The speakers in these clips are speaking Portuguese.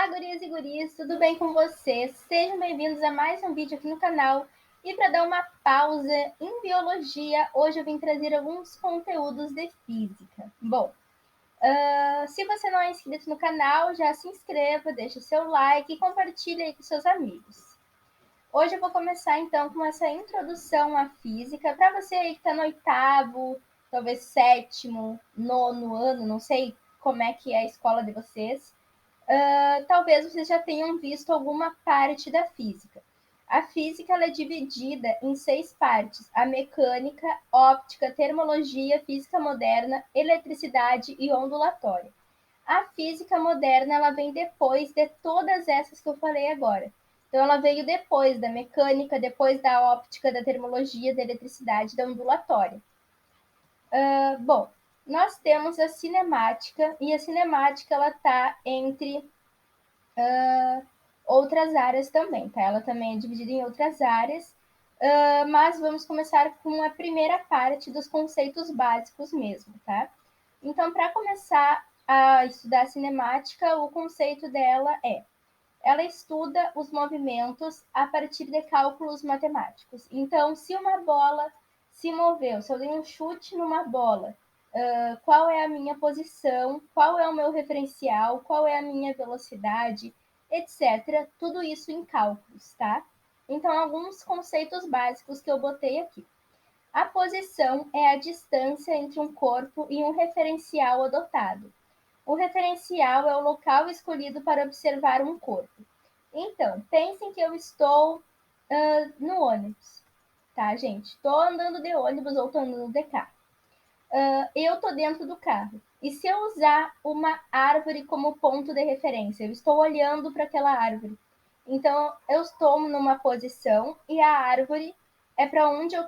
gurias e guris, tudo bem com vocês? Sejam bem-vindos a mais um vídeo aqui no canal. E para dar uma pausa em biologia, hoje eu vim trazer alguns conteúdos de física. Bom, se você não é inscrito no canal, já se inscreva, deixa o seu like e compartilhe aí com seus amigos. Hoje eu vou começar então com essa introdução à física, para você aí que está no oitavo, talvez sétimo, nono ano, não sei como é que é a escola de vocês. Talvez vocês já tenham visto alguma parte da física. A física ela é dividida em 6 partes: a mecânica, óptica, termologia, física moderna, eletricidade e ondulatória. A física moderna ela vem depois de todas essas que eu falei agora. Então, ela veio depois da mecânica, depois da óptica, da termologia, da eletricidade, da ondulatória. Bom, nós temos a cinemática, e a cinemática ela está entre outras áreas também, tá? Ela também é dividida em outras áreas, mas vamos começar com a primeira parte dos conceitos básicos mesmo, tá? Então, para começar a estudar a cinemática, o conceito dela ela estuda os movimentos a partir de cálculos matemáticos. Então, se uma bola se moveu, se eu dei um chute numa bola, qual é a minha posição, qual é o meu referencial, qual é a minha velocidade, etc. Tudo isso em cálculos, tá? Então, alguns conceitos básicos que eu botei aqui. A posição é a distância entre um corpo e um referencial adotado. O referencial é o local escolhido para observar um corpo. Então, pensem que eu estou no ônibus, tá, gente? Estou andando de ônibus ou estou andando de carro. Eu estou dentro do carro. E se eu usar uma árvore como ponto de referência, eu estou olhando para aquela árvore. Então, eu estou numa posição e a árvore é para onde eu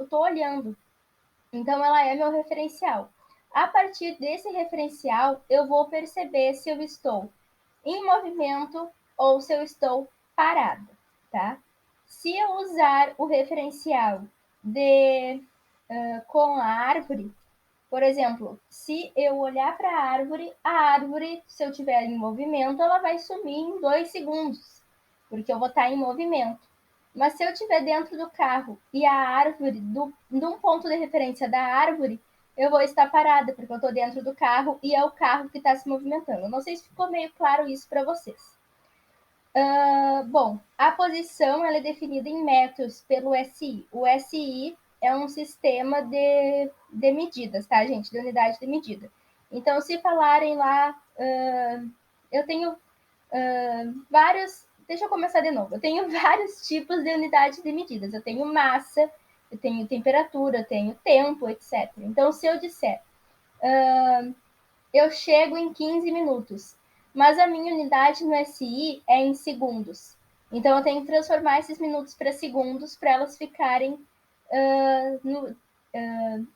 estou olhando. Então, ela é meu referencial. A partir desse referencial, eu vou perceber se eu estou em movimento ou se eu estou parada, tá? Se eu usar o referencial com a árvore, por exemplo, se eu olhar para a árvore, se eu estiver em movimento, ela vai sumir em 2 segundos, porque eu vou estar em movimento. Mas se eu estiver dentro do carro e a árvore, de um ponto de referência da árvore, eu vou estar parada, porque eu estou dentro do carro e é o carro que está se movimentando. Não sei se ficou meio claro isso para vocês. Bom, a posição ela é definida em metros pelo SI. O SI é um sistema de medidas, tá, gente? De unidade de medida. Então, se falarem lá, eu tenho vários. Deixa eu começar de novo. Eu tenho vários tipos de unidade de medidas. Eu tenho massa, eu tenho temperatura, eu tenho tempo, etc. Então, se eu disser, eu chego em 15 minutos, mas a minha unidade no SI é em segundos. Então, eu tenho que transformar esses minutos para segundos para elas ficarem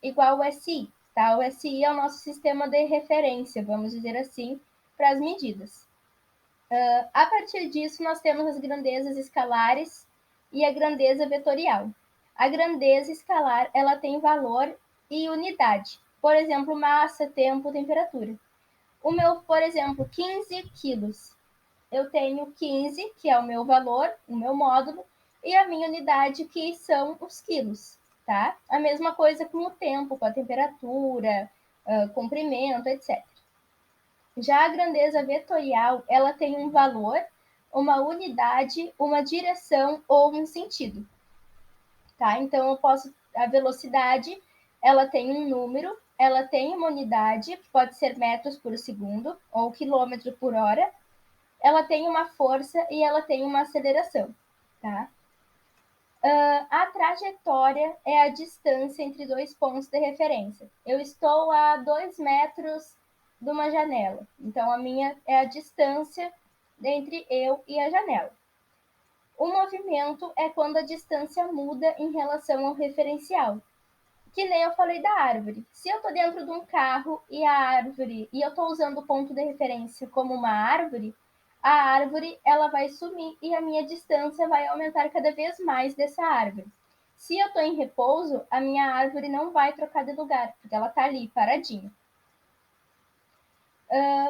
igual ao SI. Tá? O SI é o nosso sistema de referência, vamos dizer assim, para as medidas. A partir disso, nós temos as grandezas escalares e a grandeza vetorial. A grandeza escalar ela tem valor e unidade. Por exemplo, massa, tempo, temperatura. O meu, por exemplo, 15 quilos. Eu tenho 15, que é o meu valor, o meu módulo, e a minha unidade, que são os quilos, tá? A mesma coisa com o tempo, com a temperatura, comprimento, etc. Já a grandeza vetorial, ela tem um valor, uma unidade, uma direção ou um sentido, tá? Então, eu posso... A velocidade, ela tem um número, ela tem uma unidade, que pode ser metros por segundo ou quilômetro por hora, ela tem uma força e ela tem uma aceleração, tá? A trajetória é a distância entre 2 pontos de referência. Eu estou a 2 metros de uma janela, então a minha é a distância entre eu e a janela. O movimento é quando a distância muda em relação ao referencial, que nem eu falei da árvore. Se eu estou dentro de um carro e a árvore, e eu estou usando o ponto de referência como uma árvore, a árvore ela vai sumir e a minha distância vai aumentar cada vez mais dessa árvore. Se eu estou em repouso, a minha árvore não vai trocar de lugar, porque ela está ali paradinha.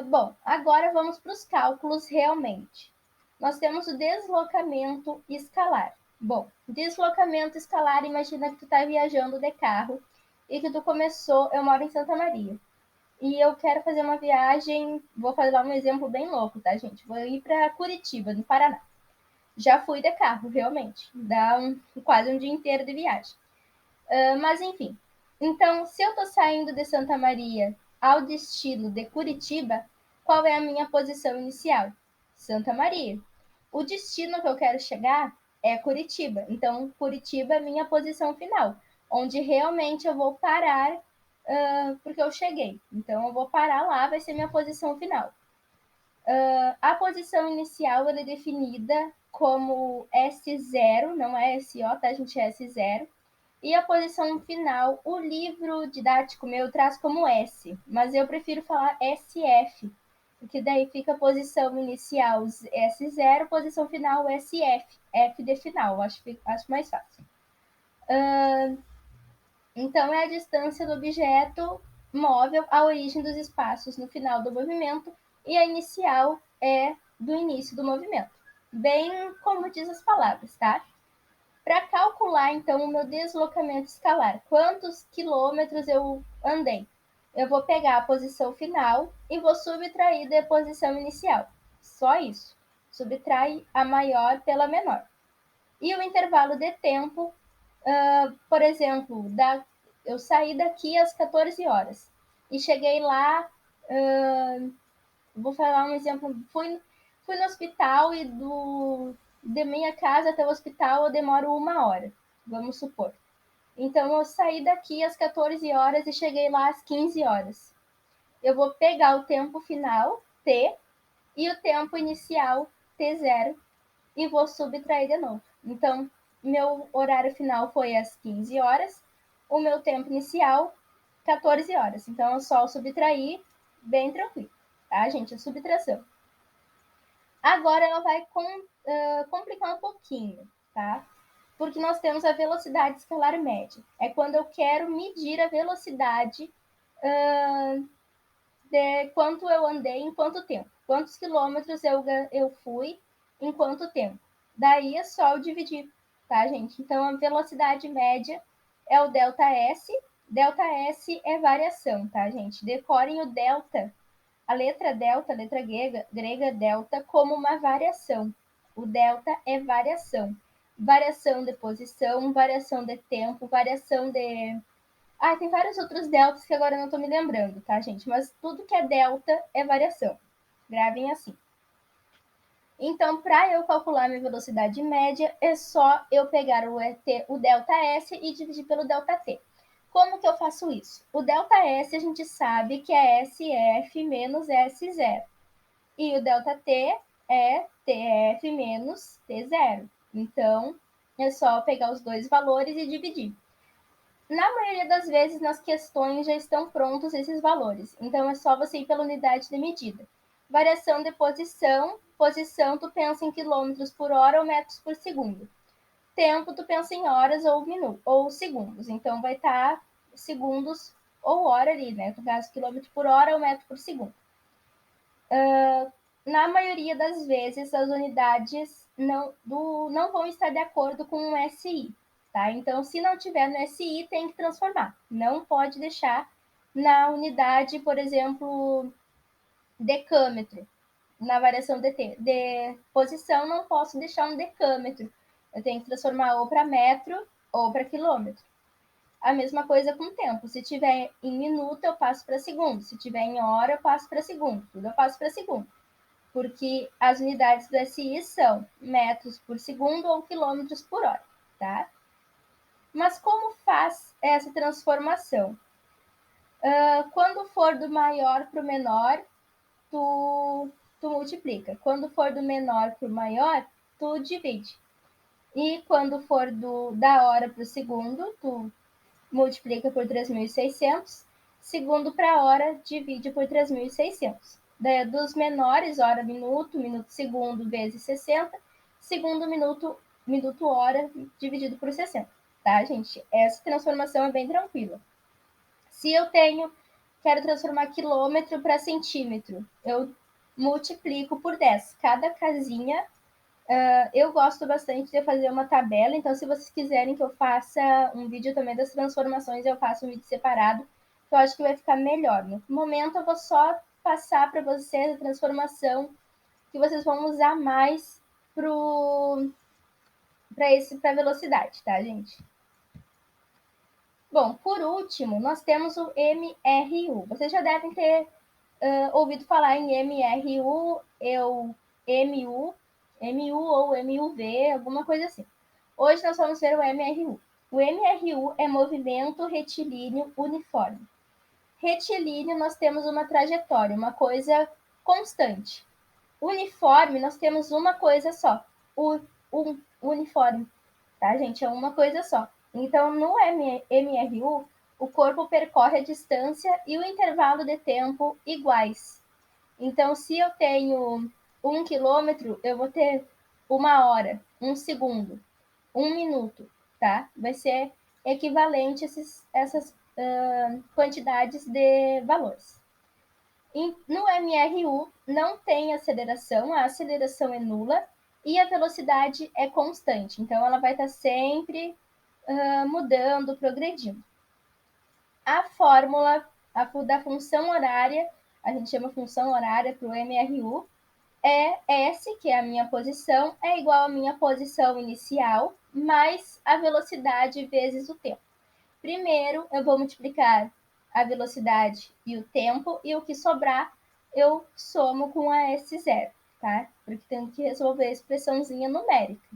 Bom, agora vamos para os cálculos realmente. Nós temos o deslocamento escalar. Bom, deslocamento escalar, imagina que tu está viajando de carro e que tu começou, eu moro em Santa Maria, e eu quero fazer uma viagem, vou fazer um exemplo bem louco, tá, gente? Vou ir para Curitiba, no Paraná. Já fui de carro, realmente. Dá quase um dia inteiro de viagem. Mas enfim. Então, se eu estou saindo de Santa Maria ao destino de Curitiba, qual é a minha posição inicial? Santa Maria. O destino que eu quero chegar é Curitiba. Então, Curitiba é minha posição final, onde realmente eu vou parar, porque eu cheguei. Então, eu vou parar lá, vai ser minha posição final. A posição inicial ela é definida como S0, não é SO, tá, gente? É S0. E a posição final, o livro didático meu traz como S, mas eu prefiro falar SF, porque daí fica a posição inicial S0, posição final SF, F de final, acho mais fácil. Então, é a distância do objeto móvel à origem dos espaços no final do movimento, e a inicial é do início do movimento. Bem como diz as palavras, tá? Para calcular, então, o meu deslocamento escalar, quantos quilômetros eu andei, eu vou pegar a posição final e vou subtrair da posição inicial. Só isso. Subtrai a maior pela menor. E o intervalo de tempo, por exemplo, eu saí daqui às 14 horas e cheguei lá, vou falar um exemplo, fui no hospital e de minha casa até o hospital eu demoro 1 hora, vamos supor. Então, eu saí daqui às 14 horas e cheguei lá às 15 horas. Eu vou pegar o tempo final, T, e o tempo inicial, T0, e vou subtrair de novo. Então, meu horário final foi às 15 horas, o meu tempo inicial, 14 horas. Então, é só subtrair bem tranquilo, tá, gente? A subtração. Agora, ela vai complicar um pouquinho, tá? Porque nós temos a velocidade escalar média. É quando eu quero medir a velocidade de quanto eu andei em quanto tempo. Quantos quilômetros eu fui em quanto tempo. Daí é só eu dividir, tá, gente? Então, a velocidade média é o delta S. Delta S é variação, tá, gente? Decorem o delta, a letra delta, a letra grega delta, como uma variação. O delta é variação. Variação de posição, variação de tempo, variação de. Tem vários outros deltas que agora eu não estou me lembrando, tá, gente? Mas tudo que é delta é variação. Gravem assim. Então, para eu calcular minha velocidade média, é só eu pegar o delta S e dividir pelo delta T. Como que eu faço isso? O delta S a gente sabe que é SF menos S0. E o delta T é TF menos T0. Então, é só pegar os dois valores e dividir. Na maioria das vezes, nas questões já estão prontos esses valores. Então, é só você ir pela unidade de medida. Variação de posição. Posição, tu pensa em quilômetros por hora ou metros por segundo. Tempo, tu pensa em horas ou minutos, ou segundos. Então, vai estar segundos ou hora ali, né? No caso, quilômetro por hora ou metro por segundo. Na maioria das vezes, as unidades não vão estar de acordo com o SI. Tá? Então, se não tiver no SI, tem que transformar. Não pode deixar na unidade, por exemplo, decâmetro. Na variação de posição, não posso deixar um decâmetro. Eu tenho que transformar ou para metro ou para quilômetro. A mesma coisa com tempo. Se tiver em minuto, eu passo para segundo. Se tiver em hora, eu passo para segundo. Tudo eu passo para segundo. Porque as unidades do SI são metros por segundo ou quilômetros por hora, tá? Mas como faz essa transformação? Quando for do maior para o menor, tu multiplica. Quando for do menor para o maior, tu divide. E quando for da hora para o segundo, tu multiplica por 3.600. Segundo para hora, divide por 3.600. Daí, dos menores, hora, minuto, minuto, segundo, vezes 60. Segundo, minuto, minuto, hora, dividido por 60. Tá, gente? Essa transformação é bem tranquila. Se eu tenho quero transformar quilômetro para centímetro. Eu multiplico por 10. Cada casinha, eu gosto bastante de fazer uma tabela, então se vocês quiserem que eu faça um vídeo também das transformações, eu faço um vídeo separado, que eu acho que vai ficar melhor. No momento eu vou só passar para vocês a transformação que vocês vão usar mais para velocidade, tá, gente? Bom, por último, nós temos o MRU. Vocês já devem ter ouvido falar em MRU, MU, MU ou MUV, alguma coisa assim. Hoje nós vamos ver o MRU. O MRU é movimento retilíneo uniforme. Retilíneo, nós temos uma trajetória, uma coisa constante. Uniforme, nós temos uma coisa só, o uniforme, tá, gente? É uma coisa só. Então, no MRU, o corpo percorre a distância e o intervalo de tempo iguais. Então, se eu tenho 1 quilômetro, eu vou ter 1 hora, 1 segundo, 1 minuto, tá? Vai ser equivalente essas quantidades de valores. No MRU não tem aceleração, a aceleração é nula e a velocidade é constante. Então, ela vai estar sempre mudando, progredindo. A fórmula da função horária, a gente chama função horária para o MRU, é S, que é a minha posição, é igual à minha posição inicial, mais a velocidade vezes o tempo. Primeiro, eu vou multiplicar a velocidade e o tempo, e o que sobrar, eu somo com a S0, tá? Porque tenho que resolver a expressãozinha numérica.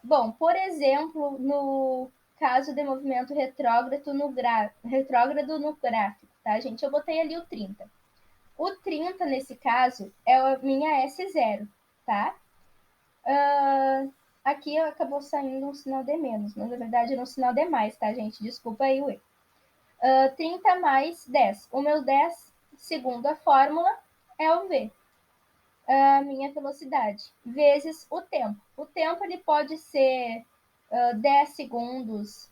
Bom, por exemplo, no caso de movimento retrógrado no gráfico, tá, gente? Eu botei ali o 30. O 30, nesse caso, é a minha S0, tá? Aqui acabou saindo um sinal de menos, mas na verdade era um sinal de mais, tá, gente? Desculpa aí o erro. 30 mais 10. O meu 10, segundo a fórmula, é o V, a minha velocidade, vezes o tempo. O tempo ele pode ser 10 segundos,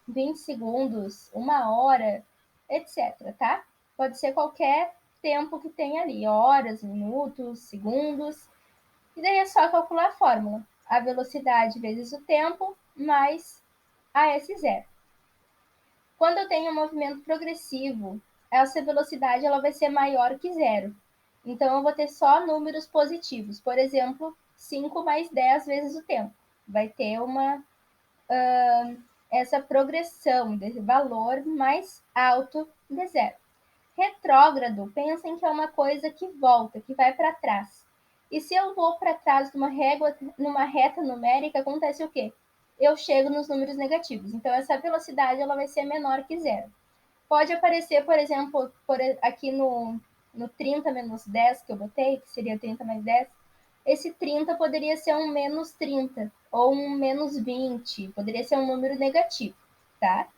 20 segundos, 1 hora, etc, tá? Pode ser qualquer tempo que tem ali, horas, minutos, segundos. E daí é só calcular a fórmula. A velocidade vezes o tempo mais a S0. Quando eu tenho um movimento progressivo, essa velocidade ela vai ser maior que zero. Então, eu vou ter só números positivos. Por exemplo, 5 mais 10 vezes o tempo. Vai ter essa progressão desse valor mais alto de zero. Retrógrado, pensem que é uma coisa que volta, que vai para trás. E se eu vou para trás numa reta numérica, acontece o quê? Eu chego nos números negativos. Então, essa velocidade ela vai ser menor que zero. Pode aparecer, por exemplo, aqui no 30 menos 10 que eu botei, que seria 30 mais 10, esse 30 poderia ser um menos 30 ou um menos 20, poderia ser um número negativo, tá?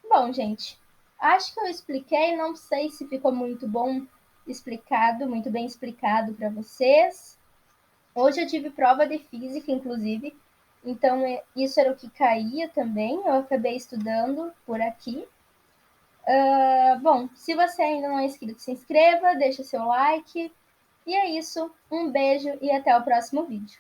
Bom, gente, acho que eu expliquei, não sei se ficou muito bom explicado, muito bem explicado para vocês. Hoje eu tive prova de física, inclusive, então isso era o que caía também, eu acabei estudando por aqui. Bom, se você ainda não é inscrito, se inscreva, deixa seu like. E é isso, um beijo e até o próximo vídeo.